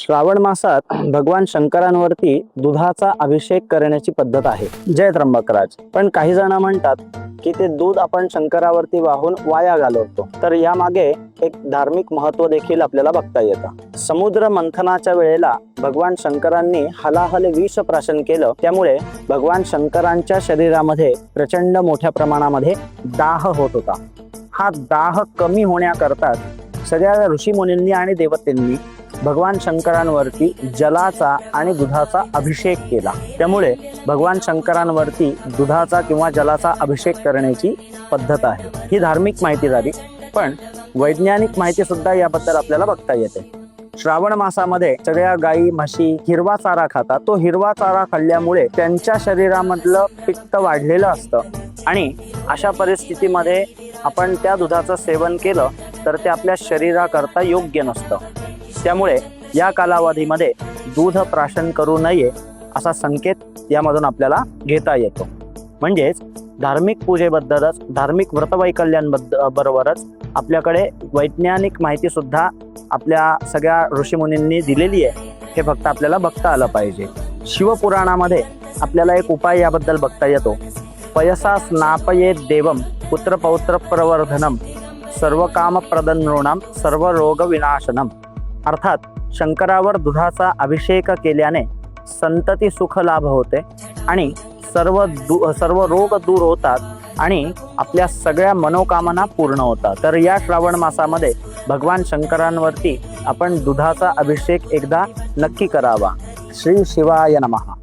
श्रावण मासात भगवान शंकरांवरती दुधाचा अभिषेक करण्याची पद्धत आहे। जय त्र्यंबकराज। पण काही जण म्हणतात की ते दूध आपण शंकरावरती वाहून वाया घालवतो, तर यामागे एक धार्मिक महत्व देखील आपल्याला बघता येतं। समुद्र मंथनाच्या वेळेला भगवान शंकरांनी हलाहल विष प्राशन केलं, त्यामुळे भगवान शंकरांच्या शरीरामध्ये प्रचंड मोठ्या प्रमाणामध्ये दाह होत होता। हा दाह कमी होण्याकरता सगळ्या ऋषीमुनींनी आणि देवतेंनी भगवान शंकरांवरती जलाचा आणि दुधाचा अभिषेक केला। त्यामुळे भगवान शंकरांवरती दुधाचा किंवा जलाचा अभिषेक करण्याची पद्धत आहे। ही धार्मिक माहिती झाली, पण वैज्ञानिक माहिती सुद्धा याबद्दल आपल्याला बघता येते। श्रावण मासामध्ये सगळ्या गायी म्हशी हिरवा चारा खातात। तो हिरवा चारा खाल्ल्यामुळे त्यांच्या शरीरामधलं पित्त वाढलेलं असतं आणि अशा परिस्थितीमध्ये आपण त्या दुधाचं सेवन केलं तर ते आपल्या शरीराकरता योग्य नसतं। त्यामुळे या कालावधीमध्ये दूध प्राशन करू नये असा संकेत यामधून आपल्याला घेता येतो। म्हणजेच धार्मिक पूजेबद्दलच, धार्मिक व्रतवैकल्यांबरोबरच आपल्याकडे वैज्ञानिक माहिती सुद्धा आपल्या सगळ्या ऋषीमुनींनी दिलेली आहे। हे फक्त आपल्याला बघता आलं पाहिजे। शिवपुराणामध्ये आपल्याला एक उपाय याबद्दल बघता येतो। पयसा स्नापये देवम पुत्र पौत्र प्रवर्धनम सर्व काम प्रदनृणाम सर्व रोग विनाशनम। अर्थात शंकरावर दुधाचा अभिषेक केल्याने संतती सुख लाभ होते आणि सर्व रोग दूर होतात आणि आपल्या सगळ्या मनोकामना पूर्ण होतात। तर या श्रावण मासामध्ये भगवान शंकरांवरती आपण दुधाचा अभिषेक एकदा नक्की करावा। श्री शिवाय नमः।